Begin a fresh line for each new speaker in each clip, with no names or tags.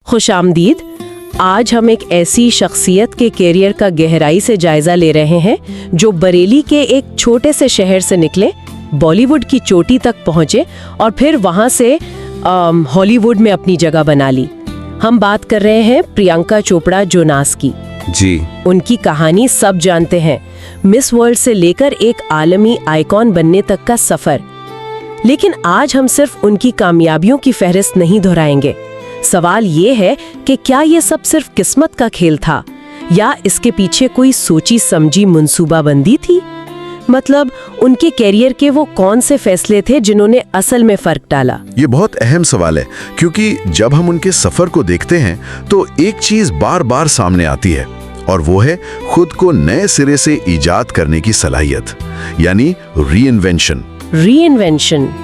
खुशामदीद। आज हम एक ऐसी शख्सियत के कैरियर का गहराई से जायजा ले रहे हैं जो बरेली के एक छोटे से शहर से निकले, बॉलीवुड की चोटी तक पहुंचे और फिर वहां से हॉलीवुड में अपनी जगह बना ली। हम बात कर रहे हैं प्रियंका चोपड़ा जोनास की।
जी।
उनकी कहानी सब जानते हैं, मिस वर्ल्ड से लेकर एक आलमी आइकॉन बनने तक का सफर। लेकिन आज हम सिर्फ उनकी कामयाबियों की फहरिस्त नहीं दोहराएंगे। सवाल ये है कि क्या ये सब सिर्फ किस्मत का खेल था या इसके पीछे कोई सोची समझी मंसूबाबंदी थी? मतलब उनके कैरियर के वो कौन से फैसले थे जिन्होंने असल में फर्क डाला?
ये बहुत अहम सवाल है, क्योंकि जब हम उनके सफर को देखते हैं तो एक चीज बार बार सामने आती है और वो है खुद को नए सिरे से इजाद करने की सलाहियत, यानी रीइन्वेंशन।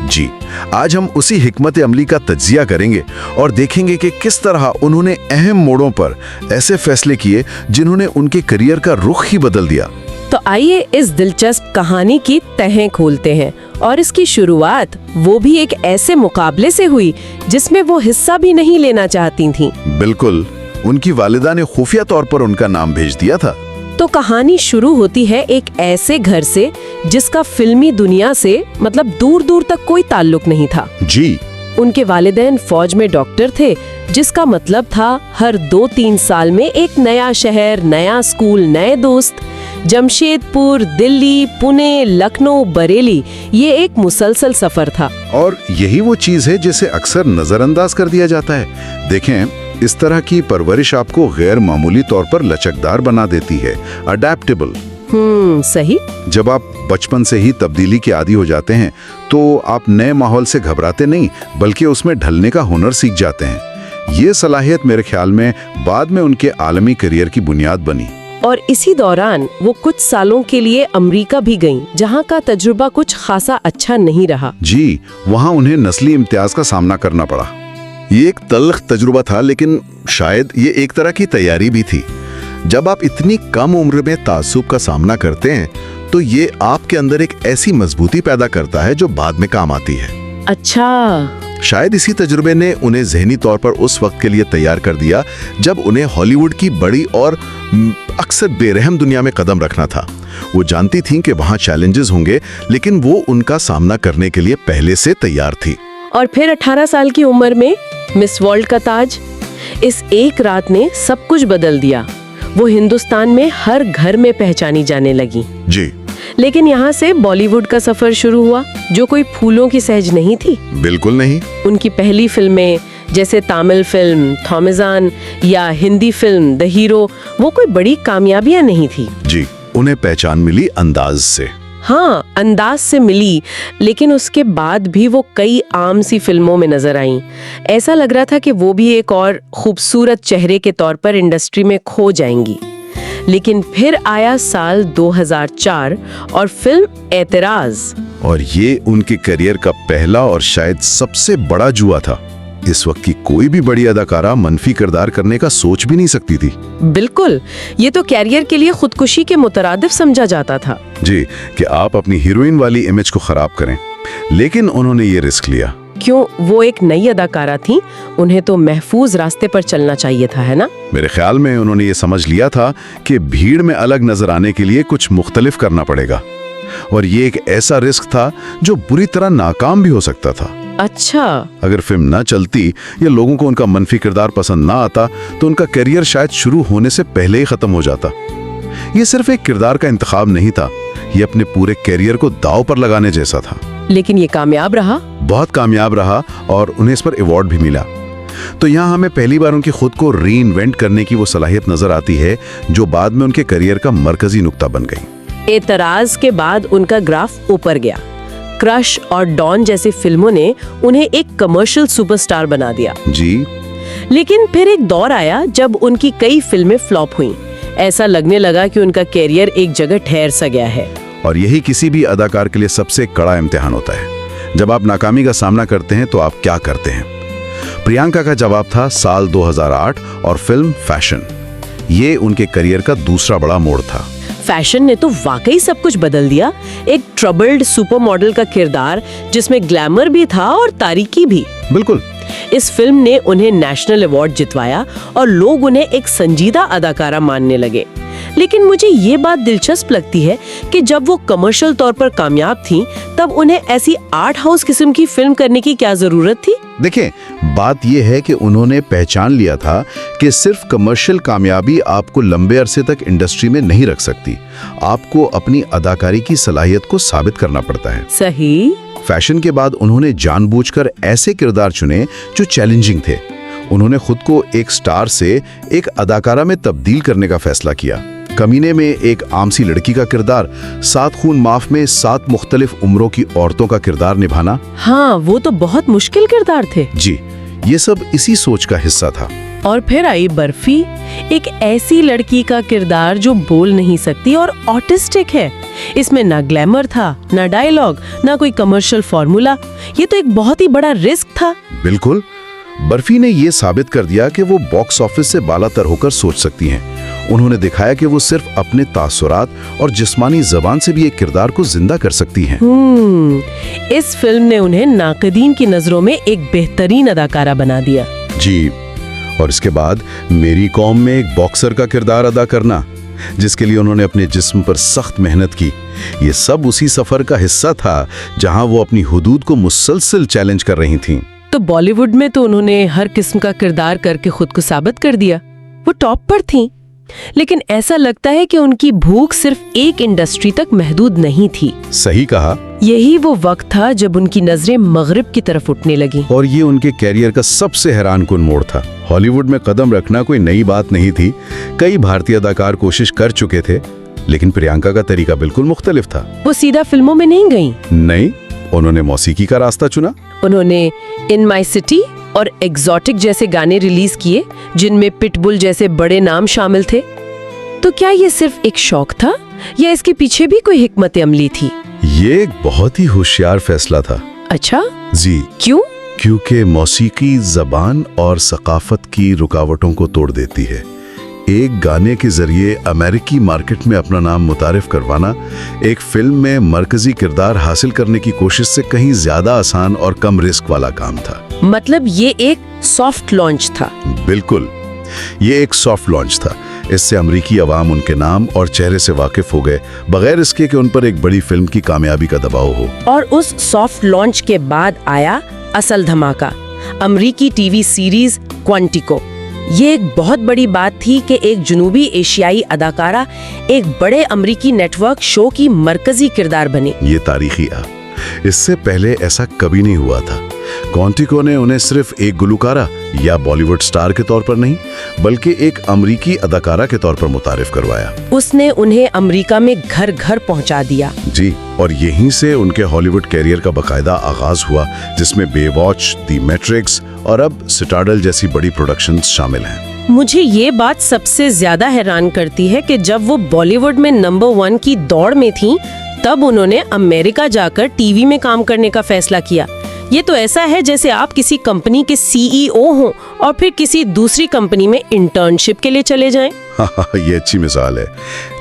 जी, आज हम उसी हिकमत अमली का तज्जिया करेंगे और देखेंगे कि किस तरह उन्होंने अहम मोड़ों पर ऐसे फैसले किए जिन्होंने उनके करियर का रुख ही बदल दिया।
तो आइए इस दिलचस्प कहानी की तहें खोलते हैं। और इसकी शुरुआत वो भी एक ऐसे मुकाबले से हुई जिसमें वो हिस्सा भी नहीं लेना चाहती थीं।
बिल्कुल, उनकी वालिदा ने खुफिया तौर पर उनका नाम भेज दिया था।
तो कहानी शुरू होती है एक ऐसे घर से जिसका फिल्मी दुनिया से मतलब दूर दूर तक कोई ताल्लुक नहीं था।
जी।
उनके वालिदैन फौज में डॉक्टर थे, जिसका मतलब था हर 2-3 साल में एक नया शहर, नया स्कूल, नए दोस्त। जमशेदपुर, दिल्ली, पुणे, लखनऊ, बरेली, ये एक मुसलसल सफर था।
और यही वो चीज है जिसे अक्सर नजरअंदाज कर दिया जाता है। देखें, इस तरह की परवरिश आपको गैर मामूली तौर पर लचकदार बना देती है, अडैप्टेबल।
सही।
जब आप बचपन से ही तब्दीली के आदी हो जाते हैं तो आप नए माहौल से घबराते नहीं, बल्कि उसमें ढलने का हुनर सीख जाते हैं। ये सलाहियत मेरे ख्याल में बाद में उनके आलमी करियर की बुनियाद बनी।
और इसी दौरान वो कुछ सालों के लिए अमेरिका भी गईं, जहाँ का तजुर्बा कुछ खासा अच्छा नहीं रहा।
जी, वहाँ उन्हें नस्ली इम्तियाज का सामना करना पड़ा। ये एक तल्ख तजुर्बा था, लेकिन शायद ये एक तरह की तैयारी भी थी। जब आप इतनी कम उम्र में तासुब का सामना करते हैं तो ये आपके अंदर एक ऐसी मजबूती पैदा करता है जो बाद में काम आती है।
अच्छा।
शायद इसी तजुर्बे ने उन्हें ज़हनी तौर पर उस वक्त के लिए तैयार कर दिया जब उन्हें हॉलीवुड की बड़ी और अक्सर बेरहम दुनिया में कदम रखना था। वो जानती थीं कि वहाँ चैलेंजेस होंगे, लेकिन वो उनका सामना करने के लिए पहले से तैयार थी।
और फिर 18 साल की उम्र में मिस वर्ल्ड का ताज। इस एक रात ने सब कुछ बदल दिया। वो हिंदुस्तान में हर घर में पहचानी जाने लगी।
जी।
लेकिन यहाँ से बॉलीवुड का सफर शुरू हुआ, जो कोई फूलों की सहज नहीं थी।
बिल्कुल नहीं।
उनकी पहली फिल्में जैसे तमिल फिल्म थॉमजान या हिंदी फिल्म द हीरो, वो कोई बड़ी कामयाबियां नहीं थी।
जी, उन्हें पहचान मिली अंदाज से।
हाँ, अंदाज से मिली, लेकिन उसके बाद भी वो कई आम सी फिल्मों में नजर आईं। ऐसा लग रहा था कि वो भी एक और खूबसूरत चेहरे के तौर पर इंडस्ट्री में खो जाएंगी। लेकिन फिर आया साल 2004 और फिल्म एतराज।
और ये उनके करियर का पहला और शायद सबसे बड़ा जुआ था। इस वक्त की कोई भी बड़ी अदाकारा मनफी किरदार करने का सोच भी नहीं सकती थी।
बिल्कुल, ये तो कैरियर के लिए खुदकुशी के मुतरादिफ समझा जाता था।
जी, कि आप अपनी हीरोइन वाली इमेज को खराब करें। लेकिन उन्होंने ये रिस्क लिया।
क्यों? वो एक नई अदाकारा थी, उन्हें तो महफूज रास्ते पर चलना चाहिए था, है ना?
मेरे ख्याल में उन्होंने ये समझ लिया था कि भीड़ में अलग नजर आने के लिए कुछ मुख्तलिफ करना पड़ेगा, और ये एक ऐसा रिस्क था जो बुरी तरह नाकाम भी हो सकता था।
अच्छा।
अगर फिल्म ना चलती या लोगों को उनका मनफी किरदार पसंद ना आता तो उनका करियर शायद शुरू होने से पहले ही खत्म हो जाता। ये सिर्फ एक किरदार का इंतखाब नहीं था, ये अपने पूरे करियर को दांव पर लगाने जैसा था।
लेकिन ये कामयाब रहा।
बहुत कामयाब रहा, और उन्हें इस पर अवार्ड भी मिला। तो यहाँ हमें पहली बार उनकी खुद को रीइन्वेंट करने की वो सलाहियत नजर आती है जो बाद में उनके करियर का मरकजी नुक्ता बन गई।
एतराज के बाद उनका ग्राफ ऊपर गया। क्रश और डॉन जैसी फिल्मों ने उन्हें एक कमर्शियल सुपरस्टार बना दिया।
जी।
लेकिन फिर एक दौर आया जब उनकी कई फिल्में फ्लॉप हुईं। ऐसा लगने लगा कि उनका कैरियर एक जगह ठहर सा गया है।
और यही किसी भी अदाकार के लिए सबसे कड़ा इम्तिहान होता है। जब आप नाकामी का सामना करते हैं तो आप क्या करते हैं? प्रियंका का जवाब था साल 2008 और फिल्म फैशन। ये उनके करियर का दूसरा बड़ा मोड़ था।
फैशन ने तो वाकई सब कुछ बदल दिया। एक ट्रबल्ड सुपर मॉडल का किरदार जिसमें ग्लैमर भी था और तारीकी भी।
बिल्कुल।
इस फिल्म ने उन्हें नेशनल अवार्ड जितवाया और लोग उन्हें एक संजीदा अदाकारा मानने लगे। लेकिन मुझे ये बात दिलचस्प लगती है कि जब वो कमर्शियल तौर पर कामयाब थीं, तब उन्हें ऐसी आर्ट हाउस किस्म की फिल्म करने की क्या जरूरत थी?
देखें, बात यह है कि उन्होंने पहचान लिया था कि सिर्फ कमर्शियल कामयाबी आपको लंबे अरसे तक इंडस्ट्री में नहीं रख सकती। आपको अपनी अदाकारी की सलाहियत को साबित करना पड़ता है।
सही।
फैशन के बाद उन्होंने जानबूझकर ऐसे किरदार चुने जो चैलेंजिंग थे। उन्होंने खुद को एक स्टार से एक अदाकारा में तब्दील करने का फैसला किया। कमीने में एक आम सी लड़की का किरदार, 7 खून माफ में 7 मुख्तलिफ उम्रों की औरतों का किरदार निभाना।
हाँ, वो तो बहुत मुश्किल किरदार थे।
जी, ये सब इसी सोच का हिस्सा था।
और फिर आई बर्फी, एक ऐसी लड़की का किरदार जो बोल नहीं सकती और ऑटिस्टिक है। इसमें ना ग्लैमर था, ना डायलॉग, ना कोई कमर्शियल फॉर्मूला। ये तो एक बहुत ही बड़ा रिस्क था।
बिल्कुल। बर्फी ने ये साबित कर दिया कि वो बॉक्स ऑफिस से बालातर होकर सोच सकती हैं। उन्होंने दिखाया कि वो सिर्फ अपने तासुरात और जिस्मानी जबान से भी एक किरदार को जिंदा कर सकती हैं।
इस फिल्म ने उन्हें नाक़दीन की नजरों में एक बेहतरीन अदाकारा बना दिया।
जी, और इसके बाद मेरी कौम में एक बॉक्सर का किरदार अदा करना, जिसके लिए उन्होंने अपने जिस्म पर सख्त मेहनत की, ये सब उसी सफर का हिस्सा था जहां वो अपनी हुदूद को मुसलसल चैलेंज कर रही थीं।
तो बॉलीवुड में तो उन्होंने हर किस्म का किरदार करके खुद को साबित कर दिया। वो टॉप पर थीं। लेकिन ऐसा लगता है कि उनकी भूख सिर्फ एक इंडस्ट्री तक महदूद नहीं थी।
सही कहा।
यही वो वक्त था जब उनकी नजरें मगरिब की तरफ उठने लगी।
और ये उनके कैरियर का सबसे हैरानकुन मोड़ था। हॉलीवुड में कदम रखना कोई नई बात नहीं थी। कई भारतीय अदाकार कोशिश कर चुके थे, लेकिन प्रियंका का तरीका बिल्कुल मुख्तलिफ था।
वो सीधा फिल्मों में नहीं गईं।
नहीं, उन्होंने मौसीकी का रास्ता चुना।
उन्होंने इन माई सिटी और एग्जॉटिक जैसे गाने रिलीज किए, जिनमें पिटबुल जैसे बड़े नाम शामिल थे। तो क्या ये सिर्फ एक शौक था या इसके पीछे भी कोई हिकमत अमली थी?
ये एक बहुत ही होशियार फैसला था।
अच्छा
जी।
क्यों?
क्योंकि मौसीकी जबान और सकाफत की रुकावटों को तोड़ देती है। एक गाने के जरिए अमेरिकी मार्केट में अपना नाम मुतारिफ करवाना एक फिल्म में मरकजी किरदार हासिल करने की कोशिश से कहीं ज्यादा आसान और कम रिस्क वाला काम था।
मतलब ये एक सॉफ्ट लॉन्च था।
बिल्कुल, ये एक सॉफ्ट लॉन्च था। इससे अमेरिकी अवाम उनके नाम और चेहरे से वाकिफ हो गए, बगैर इसके कि उन पर एक बड़ी फिल्म की कामयाबी का दबाव हो।
और उस सॉफ्ट लॉन्च के बाद आया असल धमाका, अमेरिकी टीवी सीरीज क्वांटिको। ये एक बहुत बड़ी बात थी कि एक जुनूबी एशियाई अदाकारा एक बड़े अमेरिकी नेटवर्क शो की मरकजी किरदार बनी।
ये तारीखी है। इससे पहले ऐसा कभी नहीं हुआ था। क्वांटिको ने उन्हें सिर्फ एक गुलकारा या बॉलीवुड स्टार के तौर पर नहीं, बल्कि एक अमेरिकी अदाकारा के तौर पर मुतारिफ करवाया।
उसने उन्हें अमेरिका में घर घर पहुंचा दिया।
जी, और यहीं से उनके हॉलीवुड कैरियर का बाकायदा आगाज हुआ, जिसमें बेवॉच, दी मैट्रिक्स और अब सिटाडल जैसी बड़ी प्रोडक्शंस शामिल हैं।
मुझे ये बात सबसे ज्यादा हैरान करती है कि जब वो बॉलीवुड में नंबर 1 की दौड़ में थी, तब उन्होंने अमेरिका जाकर टीवी में काम करने का फैसला किया। ये तो ऐसा है जैसे आप किसी कंपनी के सीईओ हों और फिर किसी दूसरी कंपनी में इंटर्नशिप के लिए चले जाएं।
ये अच्छी मिसाल है,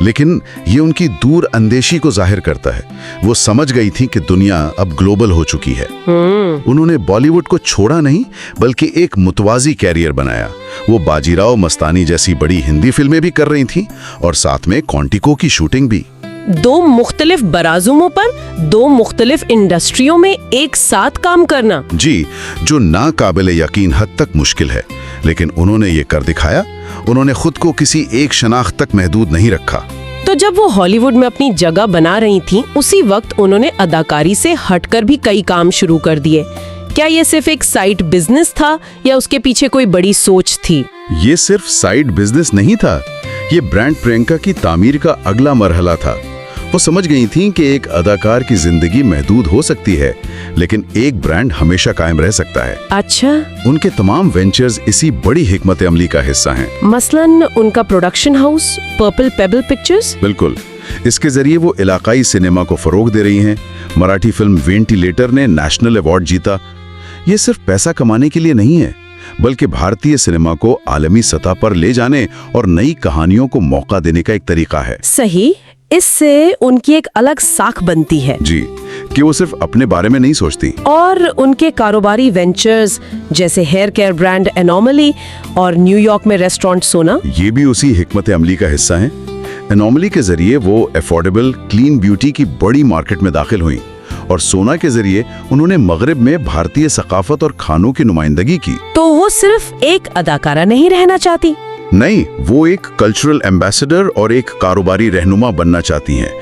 लेकिन ये उनकी दूर अंदेशी को जाहिर करता है। वो समझ गई थी कि दुनिया अब ग्लोबल हो चुकी है। उन्होंने बॉलीवुड को छोड़ा नहीं, बल्कि एक मुतवाजी कैरियर बनाया। वो बाजीराव मस्तानी जैसी बड़ी हिंदी फिल्में भी कर रही थी और साथ में क्वांटिको की शूटिंग भी।
2 मुख्तलिफ बराजुमों पर 2 मुख्तलिफ इंडस्ट्रियों में एक साथ काम करना।
जी, जो ना काबिल यकीन हद तक मुश्किल है, लेकिन उन्होंने ये कर दिखाया। उन्होंने खुद को किसी एक शनाख्त तक महदूद नहीं रखा।
तो जब वो हॉलीवुड में अपनी जगह बना रही थीं, उसी वक्त उन्होंने अदाकारी से हटकर भी कई काम शुरू कर दिए। क्या ये सिर्फ एक साइड बिजनेस था या उसके पीछे कोई बड़ी सोच थी?
ये सिर्फ साइड बिजनेस नहीं था, ये ब्रांड प्रियंका की तामीर का अगला मरहला था। वो समझ गई थीं कि एक अदाकार की जिंदगी महदूद हो सकती है, लेकिन एक ब्रांड हमेशा कायम रह सकता है।
अच्छा।
उनके तमाम वेंचर्स इसी बड़ी हिकमत अमली का हिस्सा हैं।
मसलन उनका production house purple payable pictures.
बिल्कुल, इसके जरिए वो इलाकाई सिनेमा को फरोग दे रही हैं। मराठी फिल्म वेंटिलेटर ने नेशनल अवार्ड जीता। ये सिर्फ पैसा कमाने के लिए नहीं है, बल्कि भारतीय सिनेमा को आलमी सतह पर ले जाने और नई कहानियों को मौका देने का एक तरीका है।
सही, इससे उनकी एक अलग साख बनती है।
जी, कि वो सिर्फ अपने बारे में नहीं सोचती।
और उनके कारोबारी वेंचर्स जैसे हेयर केयर ब्रांड एनोमली और न्यूयॉर्क में रेस्टोरेंट सोना,
ये भी उसी हिकमत अमली का हिस्सा हैं। एनोमली के जरिए वो अफोर्डेबल क्लीन ब्यूटी की बड़ी मार्केट में दाखिल हुई और सोना के जरिए उन्होंने मगरिब में भारतीय सकाफत और खानों की नुमाइंदगी की।
तो वो सिर्फ एक अदाकारा नहीं रहना चाहती,
नहीं, वो एक कल्चरल एम्बेसडर और एक कारोबारी रहनुमा बनना चाहती हैं।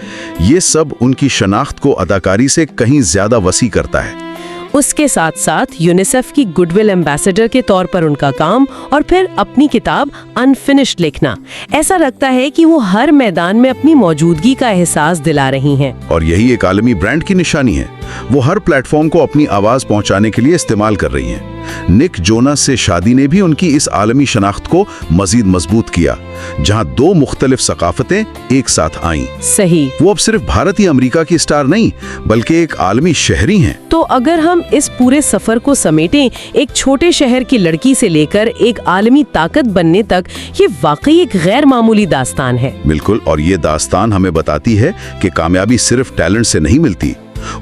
ये सब उनकी शनाख्त को अदाकारी से कहीं ज्यादा वसी करता है।
उसके साथ साथ यूनिसेफ की गुडविल एम्बेसडर के तौर पर उनका काम और फिर अपनी किताब अनफिनिश्ड लिखना, ऐसा लगता है कि वो हर मैदान में अपनी मौजूदगी का एहसास दिला रही हैं।
और यही एक आलमी ब्रांड की निशानी है। वो हर प्लेटफॉर्म को अपनी आवाज पहुंचाने के लिए इस्तेमाल कर रही हैं। निक जोनास से शादी ने भी उनकी इस आलमी शनाख्त को मजीद मजबूत किया, जहां दो मुख्तलिफ सकाफतें एक साथ आईं।
सही।
वो अब सिर्फ भारत या अमेरिका की स्टार नहीं, बल्कि एक आलमी शहरी हैं।
तो अगर हम इस पूरे सफर को समेटें, एक छोटे शहर की लड़की से लेकर एक आलमी ताकत बनने तक, ये वाकई एक गैर मामूली दास्तान है।
बिल्कुल, और ये दास्तान हमें बताती है कि कामयाबी सिर्फ टैलेंट से नहीं मिलती।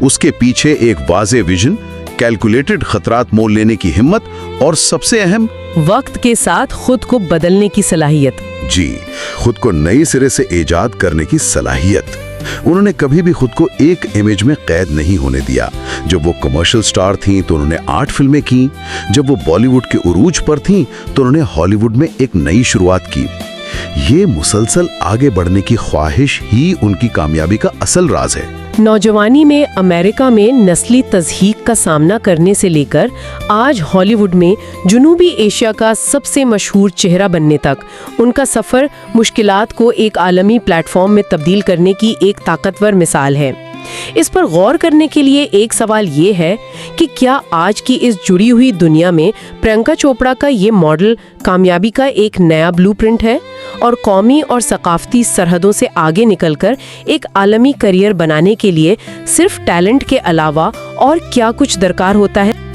उसके पीछे एक वाज़े विजन, कैलकुलेटेड खतरात मोल लेने की हिम्मत और सबसे अहम,
वक्त के साथ खुद को बदलने की सलाहियत।
जी, खुद को नए सिरे से इजाद करने की सलाहियत। उन्होंने कभी भी खुद को एक इमेज में कैद नहीं होने दिया। जब वो कमर्शियल स्टार थीं तो उन्होंने 8 फिल्में की। जब वो बॉलीवुड के उरूज पर थीं तो उन्होंने हॉलीवुड में एक नई शुरुआत की। ये मुसलसल आगे बढ़ने की ख्वाहिश ही उनकी कामयाबी का असल राज है।
नौजवानी में अमेरिका में नस्ली तज़हीक का सामना करने से लेकर आज हॉलीवुड में जनूबी एशिया का सबसे मशहूर चेहरा बनने तक, उनका सफ़र मुश्किलात को एक आलमी प्लेटफॉर्म में तब्दील करने की एक ताकतवर मिसाल है। इस पर गौर करने के लिए एक सवाल ये है कि क्या आज की इस जुड़ी हुई दुनिया में प्रियंका चोपड़ा का ये मॉडल कामयाबी का एक नया ब्लूप्रिंट है और कौमी और सकाफती सरहदों से आगे निकलकर एक आलमी करियर बनाने के लिए सिर्फ टैलेंट के अलावा और क्या कुछ दरकार होता है?